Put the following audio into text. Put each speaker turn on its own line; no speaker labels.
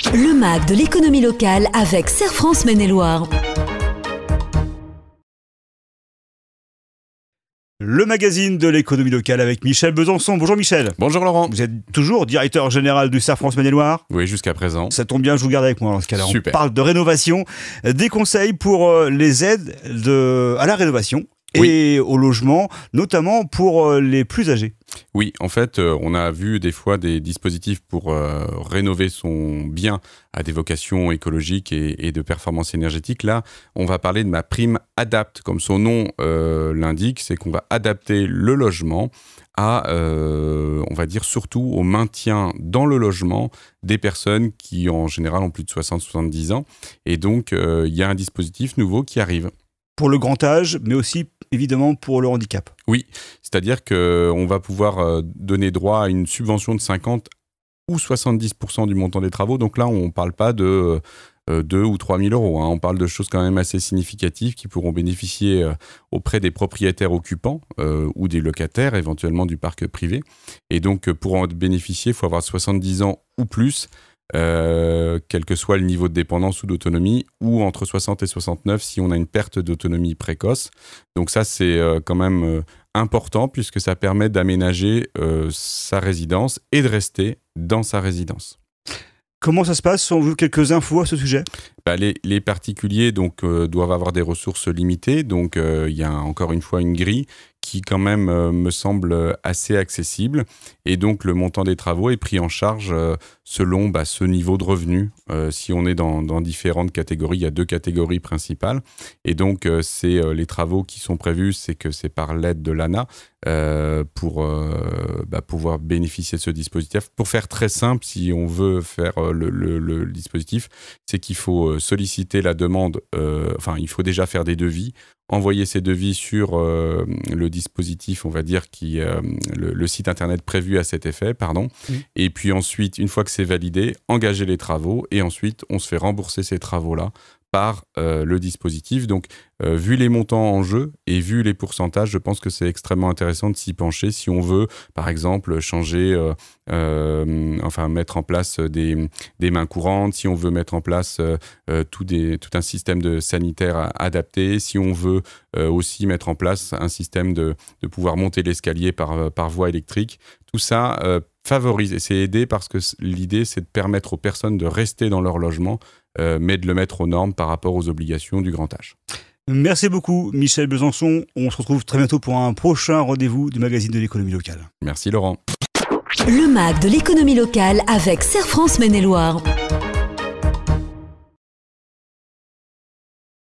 Le MAG de l'économie locale avec Serre France Maine-et-Loire.
Le magazine de l'économie locale avec Michel Besançon. Bonjour Michel.
Bonjour Laurent.
Vous êtes toujours directeur général du Serre France Maine-et-Loire ?
Oui, jusqu'à présent.
Ça tombe bien, je vous garde avec moi dans ce cas-là.
Super.
On parle de rénovation, des conseils pour les aides à la rénovation et au logement, notamment pour les plus âgés.
Oui, en fait, on a vu des fois des dispositifs pour rénover son bien à des vocations écologiques et de performance énergétique. Là, on va parler de ma prime Adapt. Comme son nom l'indique, c'est qu'on va adapter le logement à, on va dire, surtout au maintien dans le logement des personnes qui, en général, ont plus de 60-70 ans. Et donc, il y a un dispositif nouveau qui arrive.
Pour le grand âge, mais aussi, évidemment, pour le handicap.
Oui, c'est-à-dire qu'on va pouvoir donner droit à une subvention de 50 ou 70% du montant des travaux. Donc là, on ne parle pas de 2 ou 3 000 euros. On parle de choses quand même assez significatives qui pourront bénéficier auprès des propriétaires occupants ou des locataires, éventuellement du parc privé. Et donc, pour en bénéficier, il faut avoir 70 ans ou plus, quel que soit le niveau de dépendance ou d'autonomie, ou entre 60 et 69 si on a une perte d'autonomie précoce. Donc ça, c'est quand même important puisque ça permet d'aménager sa résidence et de rester dans sa résidence.
Comment ça se passe? On veut quelques infos à ce sujet?
Les particuliers donc, doivent avoir des ressources limitées. Donc, il y a encore une fois une grille qui quand même me semble assez accessible. Et donc, le montant des travaux est pris en charge selon ce niveau de revenu. Si on est dans différentes catégories, il y a 2 catégories principales. Et donc, c'est les travaux qui sont prévus, c'est par l'aide de l'ANA pour pouvoir bénéficier de ce dispositif. Pour faire très simple, si on veut faire le dispositif, c'est qu'il faut solliciter la demande, il faut déjà faire des devis, envoyer ces devis sur le dispositif, on va dire, le site internet prévu à cet effet, Et puis ensuite, une fois que c'est validé, engager les travaux et ensuite, on se fait rembourser ces travaux-là par le dispositif. Donc, vu les montants en jeu et vu les pourcentages, je pense que c'est extrêmement intéressant de s'y pencher si on veut, par exemple, changer, mettre en place des mains courantes, si on veut mettre en place tout un système de sanitaire adapté, si on veut aussi mettre en place un système de pouvoir monter l'escalier par voie électrique. Tout ça favorise et c'est aidé parce que l'idée, c'est de permettre aux personnes de rester dans leur logement, mais de le mettre aux normes par rapport aux obligations du grand âge.
Merci beaucoup Michel Besançon. On se retrouve très bientôt pour un prochain rendez-vous du magazine de l'économie locale.
Merci Laurent.
Le MAG de l'économie locale avec Serre France Maine-et-Loire.